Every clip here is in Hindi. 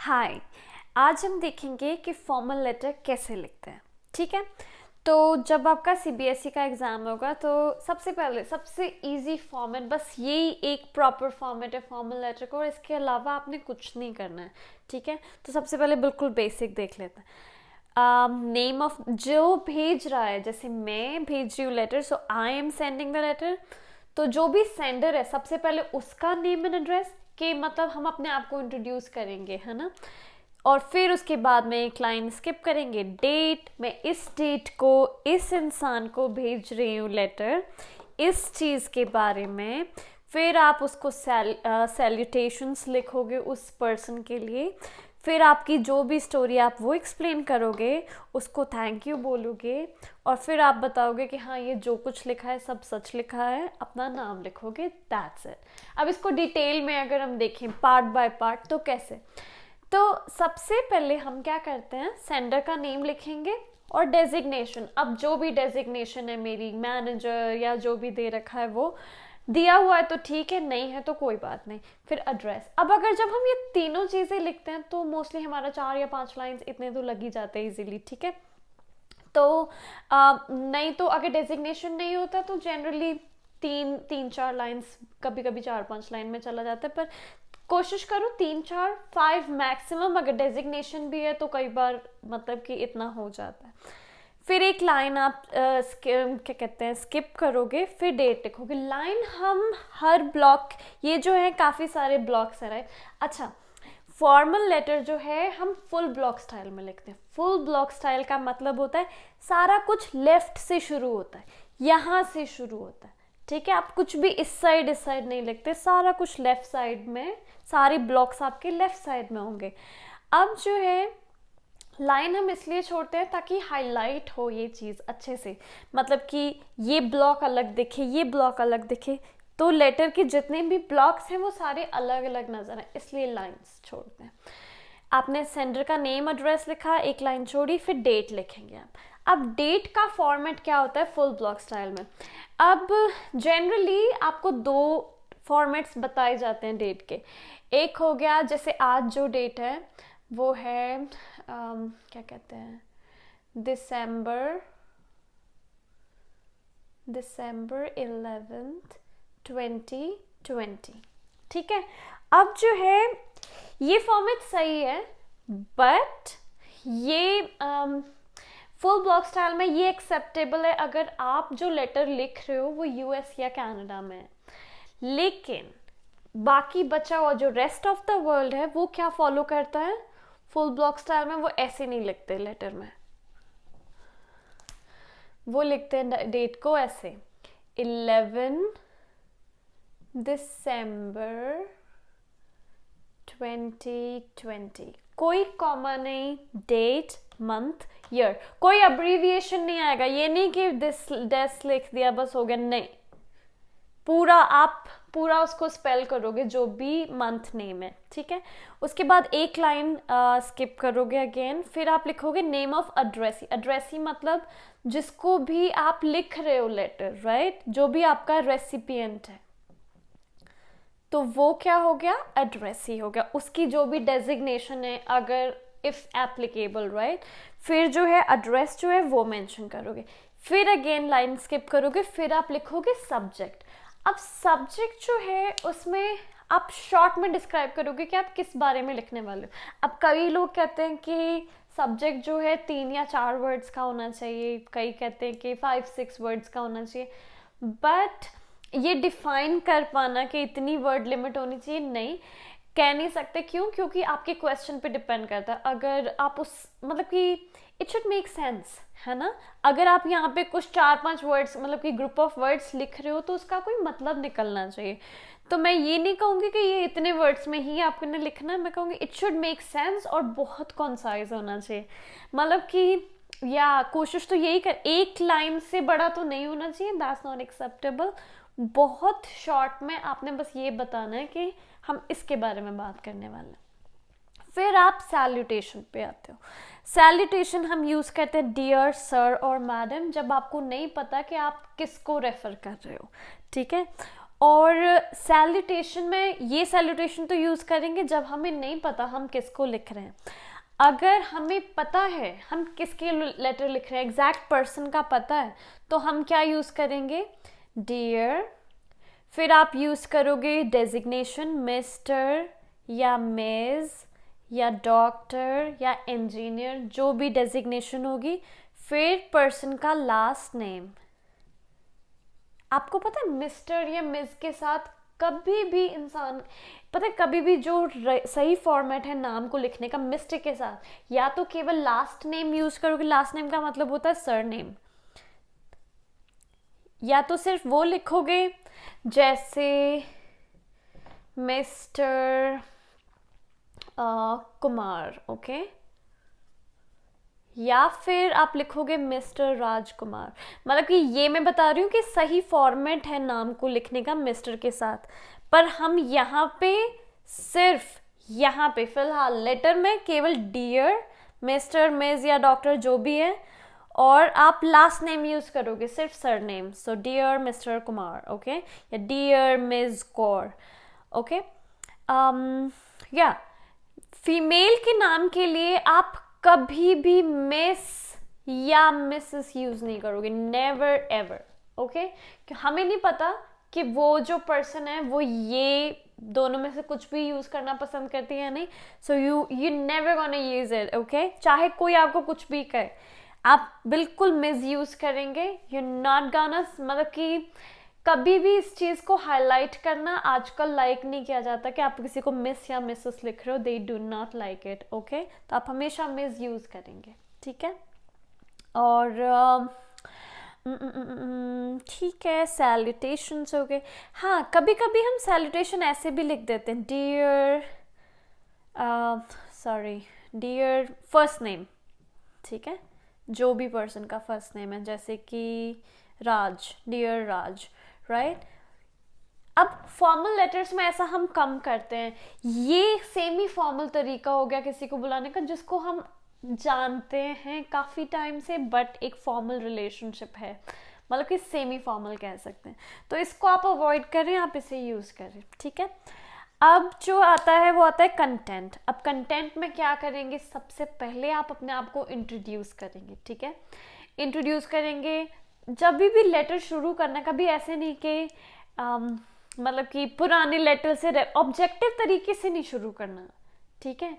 हाय। आज हम देखेंगे कि फॉर्मल लेटर कैसे लिखते हैं। ठीक है, तो जब आपका सीबीएसई का एग्ज़ाम होगा तो सबसे पहले सबसे इजी फॉर्मेट, बस यही एक प्रॉपर फॉर्मेट है फॉर्मल लेटर को, और इसके अलावा आपने कुछ नहीं करना है। ठीक है, तो सबसे पहले बिल्कुल बेसिक देख लेते हैं। नेम ऑफ जो भेज रहा है, जैसे मैं भेज रही हूँ letter, so I am sending the letter, तो जो भी सेंडर है सबसे पहले उसका नेम एंड एड्रेस के, मतलब हम अपने आप को इंट्रोड्यूस करेंगे, है ना। और फिर उसके बाद में एक लाइन स्किप करेंगे, डेट, मैं इस डेट को इस इंसान को भेज रही हूँ लेटर, इस चीज़ के बारे में। फिर आप उसको सैल्यूटेशंस लिखोगे उस पर्सन के लिए। फिर आपकी जो भी स्टोरी आप वो एक्सप्लेन करोगे, उसको थैंक यू बोलोगे, और फिर आप बताओगे कि हाँ ये जो कुछ लिखा है सब सच लिखा है, अपना नाम लिखोगे, दैट्स इट। अब इसको डिटेल में अगर हम देखें पार्ट बाय पार्ट तो कैसे, तो सबसे पहले हम क्या करते हैं, सेंडर का नेम लिखेंगे और डेजिग्नेशन। अब जो भी डेजिग्नेशन है, मेरी मैनेजर या जो भी दे रखा है वो दिया हुआ है तो ठीक है, नहीं है तो कोई बात नहीं। फिर एड्रेस। अब अगर जब हम ये तीनों चीज़ें लिखते हैं तो मोस्टली हमारा 4 या 5 लाइंस इतने तो लग ही जाते हैं इजीली। ठीक है, तो नहीं तो अगर डेजिग्नेशन नहीं होता तो जनरली तीन चार लाइंस, कभी कभी 4-5 लाइन में चला जाता है, पर कोशिश करो 3-4-5 मैक्सिमम। अगर डेजिग्नेशन भी है तो कई बार मतलब कि इतना हो जाता है। फिर एक लाइन आप क्या कहते हैं स्किप करोगे, फिर डेट लिखोगे। लाइन हम हर ब्लॉक, ये जो है काफ़ी सारे ब्लॉक्स है, राइट। अच्छा, फॉर्मल लेटर जो है हम फुल ब्लॉक स्टाइल में लिखते हैं। फुल ब्लॉक स्टाइल का मतलब होता है सारा कुछ लेफ्ट से शुरू होता है, यहाँ से शुरू होता है। ठीक है, आप कुछ भी इस साइड नहीं लिखते, सारा कुछ लेफ्ट साइड में, सारे ब्लॉक्स आपके लेफ्ट साइड में होंगे। अब जो है लाइन हम इसलिए छोड़ते हैं ताकि हाईलाइट हो ये चीज़ अच्छे से, मतलब कि ये ब्लॉक अलग दिखे, ये ब्लॉक अलग दिखे, तो लेटर के जितने भी ब्लॉक्स हैं वो सारे अलग अलग नजर आए, इसलिए लाइंस छोड़ते हैं। आपने सेंडर का नेम एड्रेस लिखा, एक लाइन छोड़ी, फिर डेट लिखेंगे आप। अब डेट का फॉर्मेट क्या होता है फुल ब्लॉक स्टाइल में। अब जनरली आपको 2 फॉर्मेट्स बताए जाते हैं डेट के। एक हो गया, जैसे आज जो डेट है वो है क्या कहते हैं, दिसंबर 11th 2020। ठीक है, अब जो है ये फॉर्मेट सही है, बट ये फुल ब्लॉक स्टाइल में ये एक्सेप्टेबल है अगर आप जो लेटर लिख रहे हो वो यूएस या कनाडा में है। लेकिन बाकी बचा हुआ जो रेस्ट ऑफ द वर्ल्ड है वो क्या फॉलो करता है फुल ब्लॉक स्टाइल में, वो ऐसे नहीं लिखते लेटर में, वो लिखते हैं डेट को ऐसे 11 दिसंबर 2020, कोई कॉमा नहीं, डेट, मंथ, ईयर, कोई अब्रीविएशन नहीं आएगा। ये नहीं कि दिस लिख दिया बस हो गया, नहीं, पूरा आप पूरा उसको स्पेल करोगे जो भी मंथ नेम है। ठीक है, उसके बाद एक लाइन स्किप करोगे अगेन, फिर आप लिखोगे नेम ऑफ अड्रेसी। अड्रेसी मतलब जिसको भी आप लिख रहे हो लेटर, राइट, जो भी आपका रेसिपिएंट है, तो वो क्या हो गया, एड्रेसी हो गया, उसकी जो भी डेजिग्नेशन है अगर इफ एप्लीकेबल, राइट। फिर जो है एड्रेस जो है वो मेंशन करोगे, फिर अगेन लाइन स्किप करोगे, फिर आप लिखोगे सब्जेक्ट। अब सब्जेक्ट जो है उसमें आप शॉर्ट में डिस्क्राइब करोगे कि आप किस बारे में लिखने वाले हो। अब कई लोग कहते हैं कि सब्जेक्ट जो है 3 या 4 वर्ड्स का होना चाहिए, कई कहते हैं कि 5-6 वर्ड्स का होना चाहिए, बट ये डिफाइन कर पाना कि इतनी वर्ड लिमिट होनी चाहिए, नहीं कह नहीं सकते। क्यों? क्योंकि आपके क्वेश्चन पे डिपेंड करता है। अगर आप उस मतलब कि इट शुड मेक सेंस, है ना। अगर आप यहाँ पे कुछ 4-5 वर्ड्स मतलब कि ग्रुप ऑफ वर्ड्स लिख रहे हो तो उसका कोई मतलब निकलना चाहिए। तो मैं ये नहीं कहूँगी कि ये इतने वर्ड्स में ही आपको ने लिखना है, मैं कहूँगी इट शुड मेक सेंस और बहुत कॉन्साइज होना चाहिए। मतलब कि या कोशिश तो यही कर, एक लाइन से बड़ा तो नहीं होना चाहिए, दैट्स नॉट एक्सेप्टेबल। बहुत शॉर्ट में आपने बस ये बताना है कि हम इसके बारे में बात करने वाले हैं। फिर आप सैल्यूटेशन पे आते हो। सैल्यूटेशन हम यूज़ करते हैं डियर, सर और मैडम, जब आपको नहीं पता कि आप किसको रेफर कर रहे हो। ठीक है, और सैल्यूटेशन में ये सैल्यूटेशन तो यूज़ करेंगे जब हमें नहीं पता हम किसको लिख रहे हैं। अगर हमें पता है हम किसके लेटर लिख रहे हैं, एग्जैक्ट पर्सन का पता है, तो हम क्या यूज़ करेंगे, डियर। फिर आप यूज़ करोगे डेजिग्नेशन, मिस्टर या मिस या डॉक्टर या इंजीनियर, जो भी डेजिग्नेशन होगी। फिर पर्सन का लास्ट नेम। आपको पता है मिस्टर या मिस के साथ कभी भी इंसान, पता है कभी भी जो सही फॉर्मेट है नाम को लिखने का मिस्टर के साथ, या तो केवल लास्ट नेम यूज करोगे, लास्ट नेम का मतलब होता है सर नेम, या तो सिर्फ वो लिखोगे जैसे मिस्टर कुमार, ओके, या फिर आप लिखोगे मिस्टर राजकुमार। मतलब कि ये मैं बता रही हूँ कि सही फॉर्मेट है नाम को लिखने का मिस्टर के साथ, पर हम यहाँ पे सिर्फ यहाँ पे फिलहाल लेटर में केवल डियर, मिस्टर, मिस या डॉक्टर जो भी है, और आप लास्ट नेम यूज करोगे सिर्फ surname, so dear mister Kumar, okay, या डियर मिस कौर, ओके। या फीमेल के नाम के लिए आप कभी भी मिस या मिसेस यूज नहीं करोगे, नेवर एवर, ओके। हमें नहीं पता कि वो जो पर्सन है वो ये दोनों में से कुछ भी यूज करना पसंद करती है या नहीं, so you never gonna use it, okay. चाहे कोई आपको कुछ भी कहे, आप बिल्कुल मिस यूज करेंगे, यू नॉट गोना, मतलब कि कभी भी इस चीज को हाईलाइट करना आजकल लाइक नहीं किया जाता कि आप किसी को मिस या मिसेस लिख रहे हो, they do not like it, okay. तो आप हमेशा मिस यूज करेंगे, ठीक है। और ठीक है, सैल्यूटेशंस हो गए। हाँ, कभी कभी हम सैल्यूटेशन ऐसे भी लिख देते हैं, dear, sorry, dear first name, ठीक है, जो भी पर्सन का फर्स्ट नेम है, जैसे कि राज, डियर राज, राइट। अब फॉर्मल लेटर्स में ऐसा हम कम करते हैं, ये सेमी फॉर्मल तरीका हो गया किसी को बुलाने का जिसको हम जानते हैं काफ़ी टाइम से, बट एक फॉर्मल रिलेशनशिप है, मतलब कि सेमी फॉर्मल कह सकते हैं, तो इसको आप अवॉइड करें, आप इसे यूज़ करें, ठीक है। अब जो आता है वो आता है कंटेंट। अब कंटेंट में क्या करेंगे, सबसे पहले आप अपने आप को इंट्रोड्यूस करेंगे, ठीक है। इंट्रोड्यूस करेंगे, जब भी लेटर शुरू करना, कभी ऐसे नहीं कि मतलब कि पुराने लेटर से ऑब्जेक्टिव तरीके से नहीं शुरू करना, ठीक है।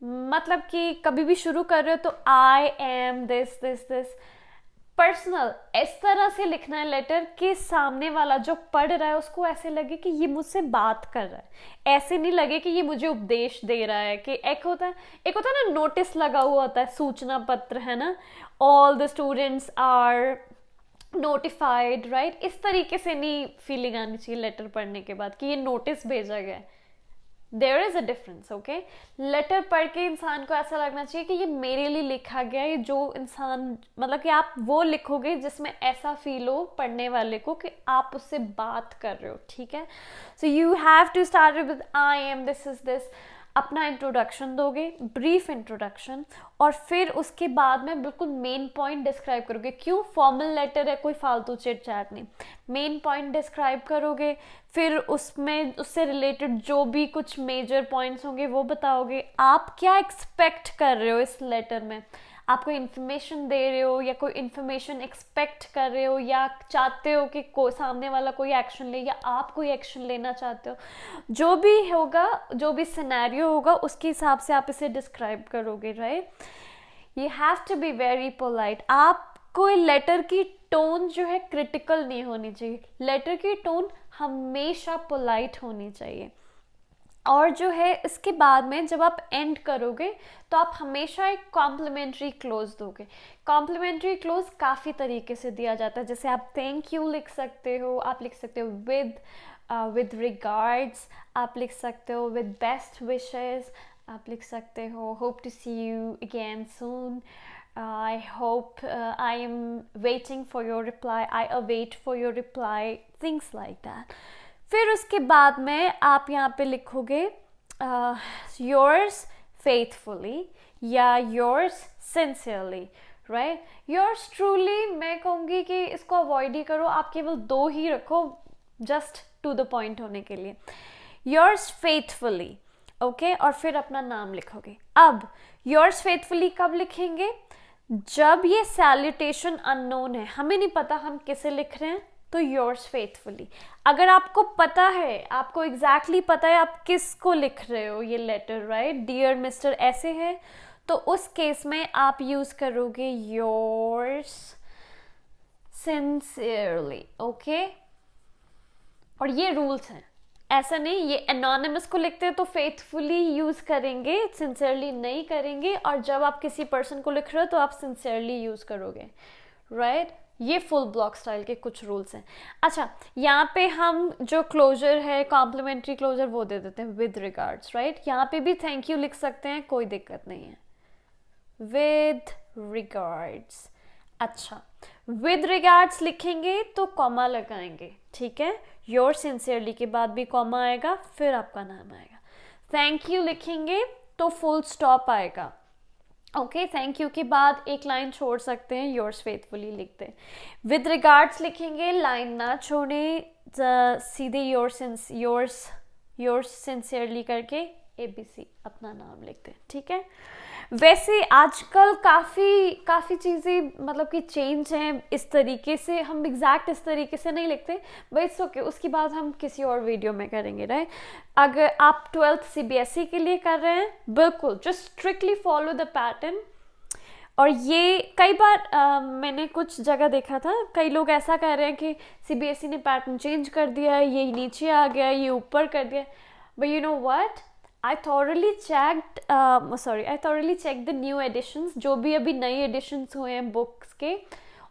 मतलब कि कभी भी शुरू कर रहे हो तो आई am this this this, personal इस तरह से लिखना है लेटर कि सामने वाला जो पढ़ रहा है उसको ऐसे लगे कि ये मुझसे बात कर रहा है, ऐसे नहीं लगे कि ये मुझे उपदेश दे रहा है। कि एक होता है ना नोटिस लगा हुआ होता है, सूचना पत्र है ना, all the students are notified, right, इस तरीके से नहीं फीलिंग आनी चाहिए लेटर पढ़ने के बाद कि ये नोटिस भेजा गया है। There is a difference, okay. Letter पढ़ के इंसान को ऐसा लगना चाहिए कि ये मेरे लिए लिखा गया है, जो इंसान, मतलब कि आप वो लिखोगे जिसमें ऐसा फील हो पढ़ने वाले को कि आप उससे बात कर रहे हो, ठीक है। So you have to start with I am this is this, अपना इंट्रोडक्शन दोगे, ब्रीफ इंट्रोडक्शन, और फिर उसके बाद में बिल्कुल मेन पॉइंट डिस्क्राइब करोगे। क्यों, फॉर्मल लेटर है, कोई फालतू चिट चैट नहीं, मेन पॉइंट डिस्क्राइब करोगे, फिर उसमें उससे रिलेटेड जो भी कुछ मेजर पॉइंट्स होंगे वो बताओगे। आप क्या एक्सपेक्ट कर रहे हो इस लेटर में, आप कोई इन्फॉर्मेशन दे रहे हो या कोई इन्फॉर्मेशन एक्सपेक्ट कर रहे हो, या चाहते हो कि सामने वाला कोई एक्शन ले, या आप कोई एक्शन लेना चाहते हो, जो भी होगा, जो भी सिनेरियो होगा उसके हिसाब से आप इसे डिस्क्राइब करोगे, right. You have to be very polite. आप कोई लेटर की टोन जो है क्रिटिकल नहीं होनी चाहिए, लेटर की टोन हमेशा पोलाइट होनी चाहिए। और जो है इसके बाद में जब आप एंड करोगे तो आप हमेशा एक कॉम्प्लीमेंट्री क्लोज दोगे। कॉम्प्लीमेंट्री क्लोज काफ़ी तरीके से दिया जाता है, जैसे आप थैंक यू लिख सकते हो, आप लिख सकते हो विद रिगार्ड्स, आप लिख सकते हो विद बेस्ट विशेस, आप लिख सकते हो hope to see you again soon, I hope I am waiting for your reply, I await for your reply, things like that. फिर उसके बाद में आप यहाँ पे लिखोगे yours faithfully या yours sincerely, right? yours truly मैं कहूँगी कि इसको अवॉइड ही करो, आप केवल 2 ही रखो, जस्ट टू द पॉइंट होने के लिए। योर्स फेथफुली, ओके, और फिर अपना नाम लिखोगे। अब योर्स फेथफुली कब लिखेंगे? जब ये सैल्यूटेशन अननोन है, हमें नहीं पता हम किसे लिख रहे हैं, तो योर्स फेथफुली। अगर आपको पता है, आपको एग्जैक्टली पता है आप किसको लिख रहे हो ये लेटर, राइट, डियर मिस्टर ऐसे है, तो उस केस में आप यूज करोगे योर्स सिंसियरली, ओके। और ये रूल्स हैं, ऐसा नहीं ये एनोनिमस को लिखते हैं तो फेथफुली यूज करेंगे, सिंसियरली नहीं करेंगे, और जब आप किसी पर्सन को लिख रहे हो तो आप सिंसियरली यूज करोगे, राइट। ये फुल ब्लॉक स्टाइल के कुछ रूल्स हैं। अच्छा, यहाँ पे हम जो क्लोजर है, कॉम्प्लीमेंट्री क्लोजर, वो दे देते हैं विद रिगार्ड्स, राइट। यहाँ पे भी थैंक यू लिख सकते हैं, कोई दिक्कत नहीं है, विद रिगार्ड्स। अच्छा, विद रिगार्ड्स लिखेंगे तो कॉमा लगाएंगे, ठीक है। योर सिंसियरली के बाद भी कॉमा आएगा, फिर आपका नाम आएगा। थैंक यू लिखेंगे तो फुल स्टॉप आएगा, ओके। थैंक यू के बाद एक लाइन छोड़ सकते हैं, योर्स फेथफुली लिखते हैं। विद रिगार्ड्स लिखेंगे, लाइन ना छोड़े, सीधे योर्स सिंसियरली करके ABC अपना नाम लिखते हैं, ठीक है। वैसे आजकल काफ़ी चीज़ें मतलब कि चेंज हैं, इस तरीके से हम एग्जैक्ट इस तरीके से नहीं लिखते, बट इट्स ओके, उसकी बात हम किसी और वीडियो में करेंगे, राइट। अगर आप 12th CBSE के लिए कर रहे हैं, बिल्कुल just strictly follow the pattern. और ये कई बार मैंने कुछ जगह देखा था, कई लोग ऐसा कह रहे हैं कि CBSE ने पैटर्न चेंज कर दिया है, ये नीचे आ गया, ये ऊपर कर दिया, but you know what, I thoroughly checked the new editions, जो भी अभी नई एडिशंस हुए हैं बुक्स के,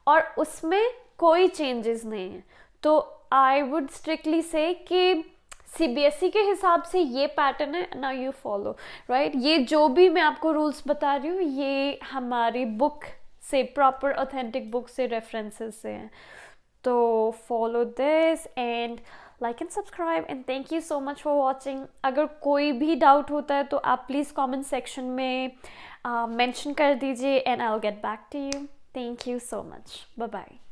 और उसमें कोई चेंजेस नहीं है। तो आई वुड स्ट्रिक्टली से कि CBSE के हिसाब से ये पैटर्न है, नाउ यू फॉलो, राइट। ये जो भी मैं आपको रूल्स बता रही हूँ, ये हमारी बुक से, प्रॉपर ऑथेंटिक बुक से, रेफरेंसेस से हैं। तो follow this and like and subscribe, and thank you so much for watching. अगर कोई भी डाउट होता है तो आप प्लीज़ कमेंट सेक्शन में मेंशन कर दीजिए, and I will get back to you. Thank you so much, bye bye.